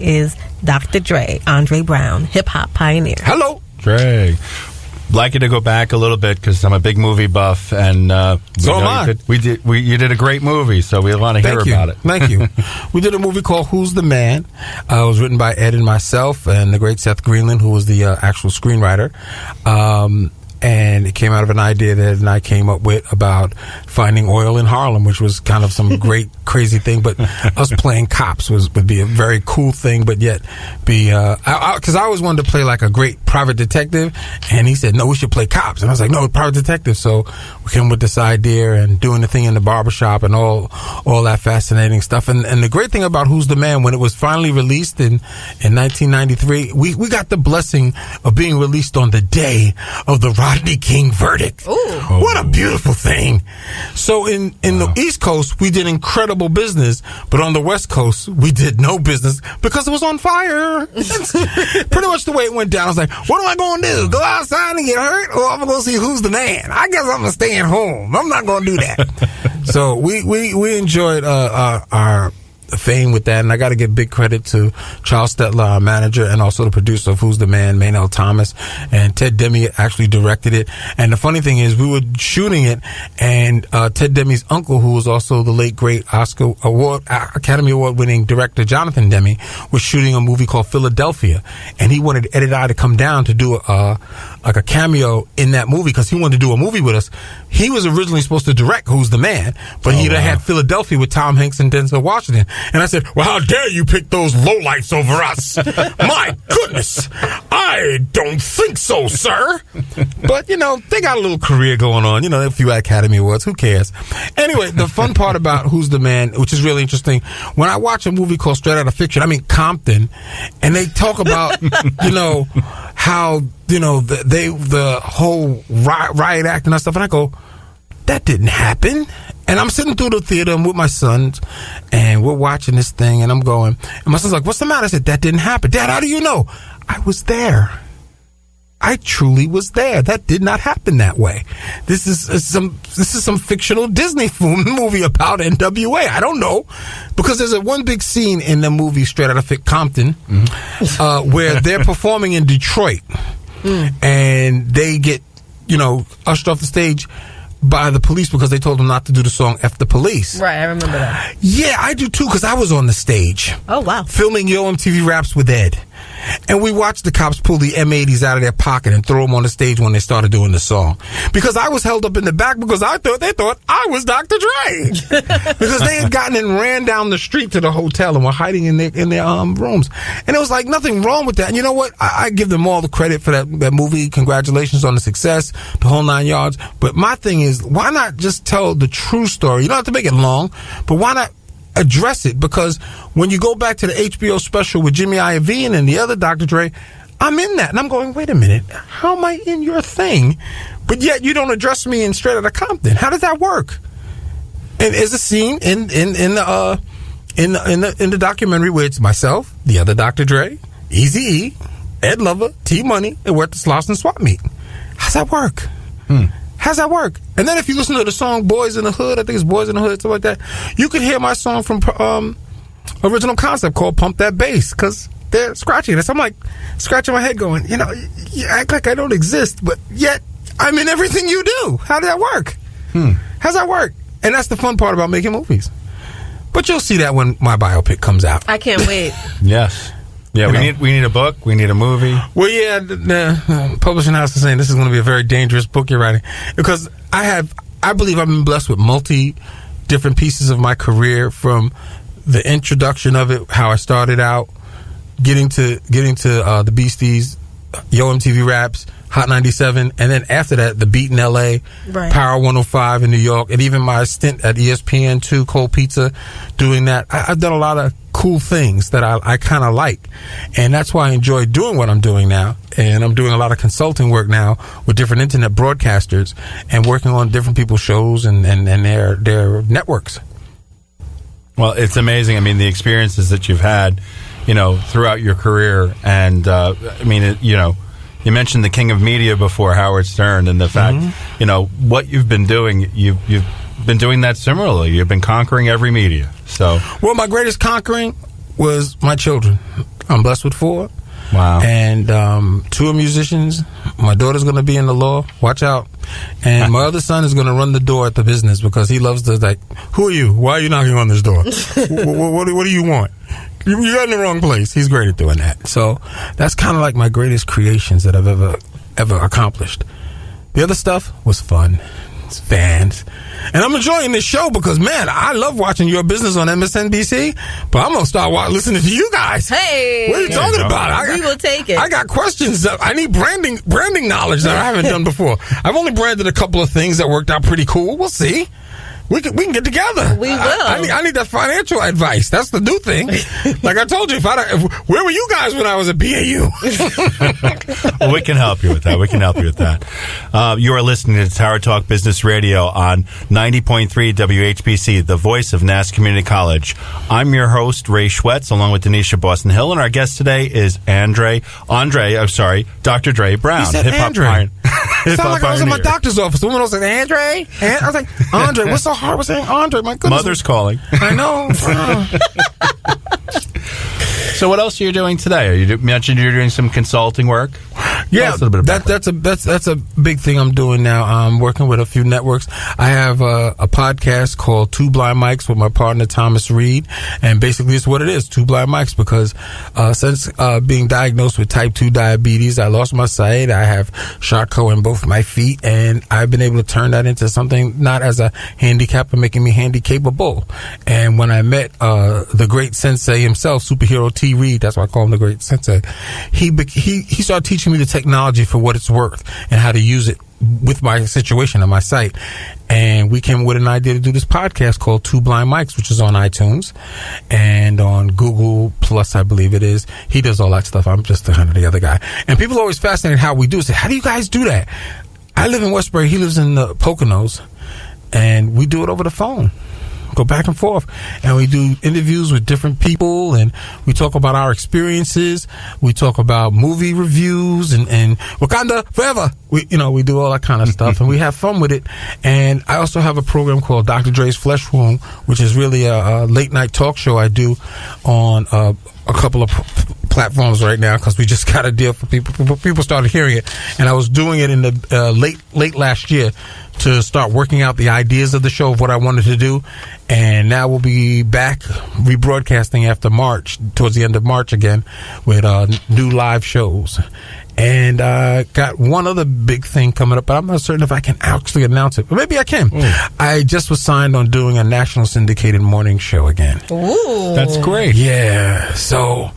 is Dr. Dre, Andre Brown, hip-hop pioneer. Hello. Dre. Like you to go back a little bit because I'm a big movie buff, and so am I. You did a great movie, so we want to hear about it. Thank you. We did a movie called Who's the Man? It was written by Ed and myself, and the great Seth Greenland, who was the actual screenwriter. And it came out of an idea that Ed and I came up with about finding oil in Harlem, which was kind of some great, crazy thing. But us playing cops would be a very cool thing, but yet be... Because I always wanted to play like a great private detective, and he said, no, we should play cops. And I was like, no, private detective. So we came with this idea and doing the thing in the barbershop and all that fascinating stuff. And the great thing about Who's the Man, when it was finally released in 1993, we got the blessing of being released on the day of the Rodney King verdict. Ooh. What a beautiful thing. So in the East Coast, we did incredible business, but on the West Coast, we did no business because it was on fire. That's pretty much the way it went down. I was like, what am I going to do? Go outside and get hurt? Or I'm going to see Who's the Man? I guess I'm going to stay at home. I'm not going to do that. So we enjoyed our fame with that, and I got to give big credit to Charles Stetler, our manager, and also the producer of Who's the Man, Maynell Thomas, and Ted Demme actually directed it. And the funny thing is, we were shooting it, and Ted Demme's uncle, who was also the late great Academy Award winning director Jonathan Demme, was shooting a movie called Philadelphia, and he wanted Ed and I to come down to do a cameo in that movie because he wanted to do a movie with us. He was originally supposed to direct Who's the Man, but he'd have had Philadelphia with Tom Hanks and Denzel Washington. And I said, well, how dare you pick those lowlights over us? My goodness. I don't think so, sir. But, they got a little career going on. A few Academy Awards. Who cares? Anyway, the fun part about Who's the Man, which is really interesting, when I watch a movie called Straight Outta Fiction, Compton, and they talk about, how, the whole riot act and that stuff, and I go, that didn't happen. And I'm sitting through the theater, I'm with my sons, and we're watching this thing, and I'm going, and my son's like, what's the matter? I said, that didn't happen. Dad, how do you know? I was there. I truly was there. That did not happen that way. This is some fictional Disney movie about NWA. I don't know, because there's one big scene in the movie Straight Outta Compton, where they're performing in Detroit, and they get, ushered off the stage by the police because they told them not to do the song F the Police. Right, I remember that. Yeah, I do too, because I was on the stage. Oh, wow. Filming Yo MTV Raps with Ed. And we watched the cops pull the M80s out of their pocket and throw them on the stage when they started doing the song. Because I was held up in the back because they thought I was Dr. Dre. Because they had gotten and ran down the street to the hotel and were hiding in their rooms. And it was like nothing wrong with that. And you know what? I give them all the credit for that movie. Congratulations on the success, the whole 9 yards. But my thing is, why not just tell the true story? You don't have to make it long, but why not address it? Because when you go back to the HBO special with Jimmy Iovine and the other Dr. Dre, I'm in that, and I'm going, wait a minute, how am I in your thing, but yet you don't address me in Straight Outta Compton? How does that work? And there's a scene in the documentary where it's myself, the other Dr. Dre, Eazy-E, Ed Lover, T Money, and we're at the Slauson Swap Meet. How's that work? How's that work? And then if you listen to the song Boys in the Hood, I think it's Boys in the Hood, something like that, you could hear my song from Original Concept called Pump That Bass, because they're scratching this. I'm like scratching my head going, you act like I don't exist, but yet I'm in everything you do. How did that work? How's that work? And that's the fun part about making movies. But you'll see that when my biopic comes out. I can't wait. Yes. Yeah, we need a book. We need a movie. Well, yeah, the publishing house is saying this is going to be a very dangerous book you're writing, because I believe I've been blessed with different pieces of my career, from the introduction of it, how I started out, getting to the Beasties, Yo MTV Raps, Hot 97, and then after that, The Beat in L.A., right. Power 105 in New York, and even my stint at ESPN2, Cold Pizza, doing that. I've done a lot of cool things that I kind of like, and that's why I enjoy doing what I'm doing now. And I'm doing a lot of consulting work now with different internet broadcasters and working on different people's shows and their networks. Well, it's amazing. I mean, the experiences that you've had, throughout your career, and you mentioned the king of media before, Howard Stern, and the fact, what you've been doing, you've been doing that similarly. You've been conquering every media. So, well, my greatest conquering was my children. I'm blessed with 4. Wow. And 2 are musicians. My daughter's going to be in the law. Watch out. And my other son is going to run the door at the business because he loves to, like, who are you? Why are you knocking on this door? what do you want? You got in the wrong place. He's great at doing that. So that's kind of like my greatest creations that I've ever accomplished. The other stuff was fun. It's fans. And I'm enjoying this show because, man, I love watching your business on MSNBC, but I'm going to start listening to you guys. Hey. What are you talking about? We will take it. I got questions. I need branding knowledge that I haven't done before. I've only branded a couple of things that worked out pretty cool. We'll see. We can get together. We will. I need that financial advice. That's the new thing. Like I told you, where were you guys when I was at BAU? Well, we can help you with that. You are listening to Tower Talk Business Radio on 90.3 WHPC, the voice of Nass Community College. I'm your host, Ray Schwetz, along with Donyshia Boston-Hill, and our guest today is Dr. Dre Brown. He said Andre. It sounded like I was in my doctor's office. The woman was like, Andre? And I was like, Andre, what's so hard with saying Andre? My goodness. Mother's calling. I know. So what else are you doing today? You mentioned you're doing some consulting work. Yeah, that's a big thing I'm doing now. I'm working with a few networks. I have a podcast called Two Blind Mics with my partner Thomas Reed, and basically it's what it is, Two Blind Mics, because since being diagnosed with type 2 diabetes, I lost my sight. I have Charcot in both my feet, and I've been able to turn that into something not as a handicap, but making me handy-capable. And when I met the great sensei himself, Superhero T. Reed, that's why I call him the great sensei, he started teaching me the technology for what it's worth and how to use it with my situation on my site. And we came with an idea to do this podcast called Two Blind Mics, which is on iTunes and on Google Plus, I believe it is. He does all that stuff. I'm just the other guy. And people are always fascinated how we do it. Say, how do you guys do that? I live in Westbury. He lives in the Poconos. And we do it over the phone. Go back and forth, and we do interviews with different people, and we talk about our experiences. We talk about movie reviews and Wakanda Forever. We do all that kind of stuff, and we have fun with it. And I also have a program called Dr. Dre's Flesh Room, which is really a late night talk show I do on a couple of platforms right now because we just got a deal for people. People started hearing it, and I was doing it in the late last year to start working out the ideas of the show of what I wanted to do. And now we'll be back rebroadcasting after March, towards the end of March again, with new live shows. And got one other big thing coming up, but I'm not certain if I can actually announce it. But maybe I can. I just was signed on doing a national syndicated morning show again. Ooh. That's great. Yeah. So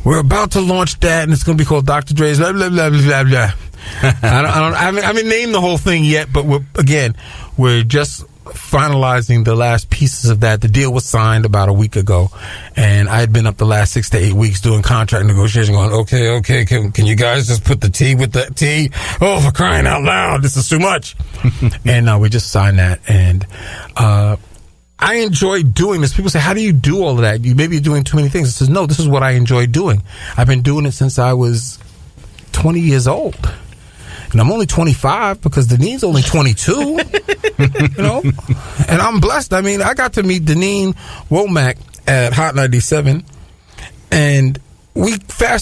we're about to launch that, and it's going to be called Dr. Dre's blah, blah, blah, blah, blah. I haven't named the whole thing yet, but we're just finalizing the last pieces of that. The deal was signed about a week ago, and I had been up the last 6 to 8 weeks doing contract negotiation, going, okay, can you guys just put the T with the T? Oh, for crying out loud, this is too much. And we just signed that, and I enjoy doing this. People say, how do you do all of that? Maybe you're doing too many things. I says, no, this is what I enjoy doing. I've been doing it since I was 20 years old. And I'm only 25 because Deneen's only 22, and I'm blessed. I mean, I got to meet Deneen Womack at Hot 97, and we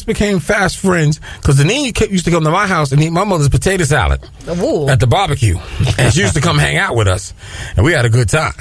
became fast friends because Deneen used to come to my house and eat my mother's potato salad at the barbecue, and she used to come hang out with us, and we had a good time.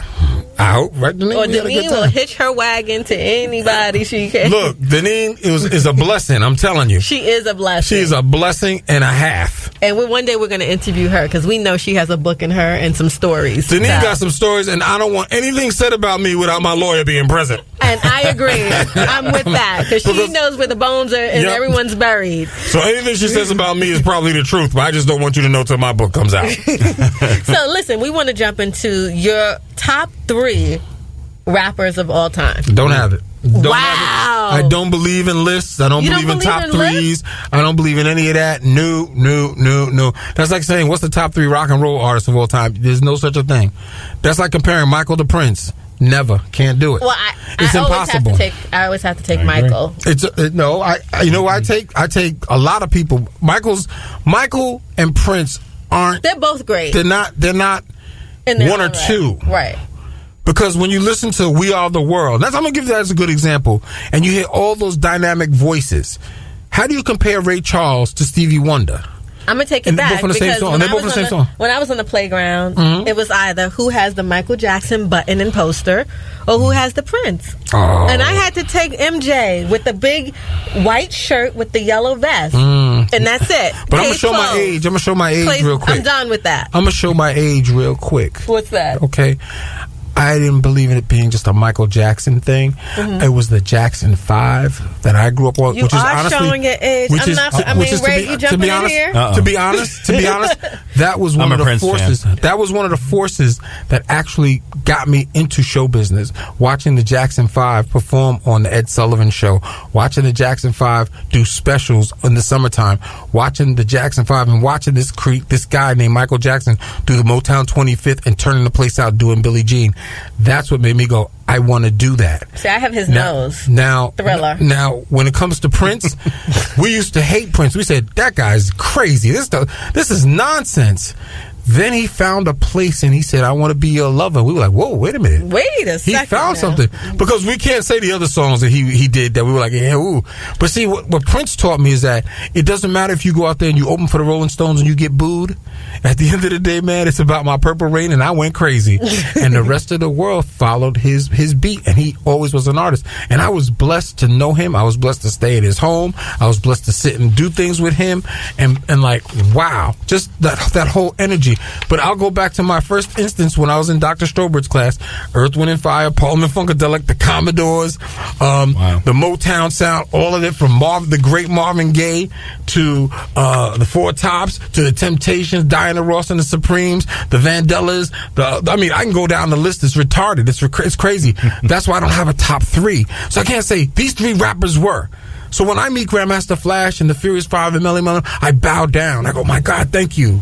I hope, right, Deneen? Or Deneen will hitch her wagon to anybody she can. Look, Deneen is a blessing, I'm telling you. She is a blessing. She's a blessing and a half. And one day we're going to interview her because we know she has a book in her and some stories. Deneen got some stories, and I don't want anything said about me without my lawyer being present. And I agree. I'm with that because she knows where the bones are and everyone's buried. So anything she says about me is probably the truth, but I just don't want you to know till my book comes out. So listen, we want to jump into your top 3 rappers of all time. Don't have it. Wow. I don't believe in lists. I don't believe in top 3s. I don't believe in any of that. No. That's like saying, what's the top 3 rock and roll artists of all time? There's no such a thing. That's like comparing Michael to Prince. Never. Can't do it. Well, it's impossible. I always have to take Michael. I take a lot of people. Michael and Prince aren't. They're both great. They're not in their one or own right. two. Right. Because when you listen to We Are the World, I'm going to give that as a good example, and you hear all those dynamic voices, how do you compare Ray Charles to Stevie Wonder? I'm going to take it back. They're both on the same song. They're both on the same song. When I was on the playground, it was either who has the Michael Jackson button and poster or who has the Prince. Oh. And I had to take MJ with the big white shirt with the yellow vest. And that's it. But I'm going to show my age. I'm going to show my age real quick. I'm done with that. I'm going to show my age real quick. What's that? Okay. I didn't believe in it being just a Michael Jackson thing. It was the Jackson 5 that I grew up on. You which is are honestly, showing your age. Which is, Ray, you jumping in here? To be honest, that was one of the forces. That was one of the forces that actually got me into show business. Watching the Jackson 5 perform on the Ed Sullivan Show, watching the Jackson 5 do specials in the summertime, watching the Jackson 5 and watching this guy named Michael Jackson do the Motown 25th and turning the place out doing Billie Jean. That's what made me go, I want to do that. See, I have his nose. Now, Thriller. Now, when it comes to Prince, we used to hate Prince. We said, that guy's crazy. This is nonsense. Then he found a place and he said, I want to be your lover. We were like, whoa, wait a minute. Wait a second. He found something. Because we can't say the other songs that he did that we were like, yeah, ooh. But see, what Prince taught me is that it doesn't matter if you go out there and you open for the Rolling Stones and you get booed. At the end of the day, man, it's about My Purple Rain, and I went crazy. And the rest of the world followed his beat, and he always was an artist. And I was blessed to know him. I was blessed to stay at his home. I was blessed to sit and do things with him. And like, wow, just that whole energy. But I'll go back to my first instance when I was in Dr. Strobert's class. Earth, Wind and Fire, Parliament Funkadelic, the Commodores, the Motown sound, all of it from the great Marvin Gaye to the Four Tops to the Temptations, Diana Ross and the Supremes, the Vandellas. I can go down the list. It's retarded. It's crazy. That's why I don't have a top 3. So I can't say these 3 rappers were. So when I meet Grandmaster Flash and the Furious 5 and Melly Melly, I bow down. I go, my God, thank you.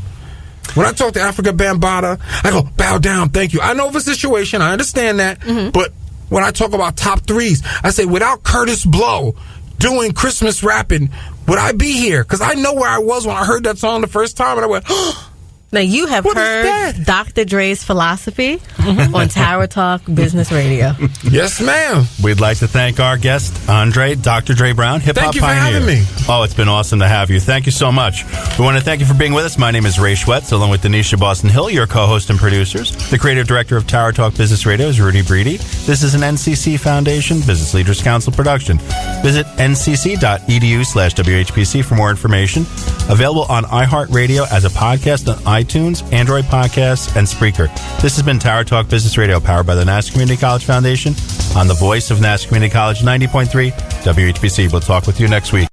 When I talk to Africa Bambaataa, I go, bow down, thank you. I know the situation. I understand that. But when I talk about top 3s, I say, without Curtis Blow doing Christmas rapping, would I be here? Because I know where I was when I heard that song the first time, and I went, Now, you have heard Dr. Dre's philosophy on Tower Talk Business Radio. Yes, ma'am. We'd like to thank our guest, Andre, Dr. Dre Brown, hip-hop pioneer. Thank you for having me. Oh, it's been awesome to have you. Thank you so much. We want to thank you for being with us. My name is Ray Schwetz, along with Donyshia Boston-Hill, your co-host and producers. The creative director of Tower Talk Business Radio is Rudy Breedy. This is an NCC Foundation Business Leaders Council production. Visit ncc.edu/WHPC for more information. Available on iHeartRadio as a podcast on iTunes, Android Podcasts, and Spreaker. This has been Tower Talk Business Radio, powered by the Nassau Community College Foundation on the voice of Nassau Community College 90.3 WHPC. We'll talk with you next week.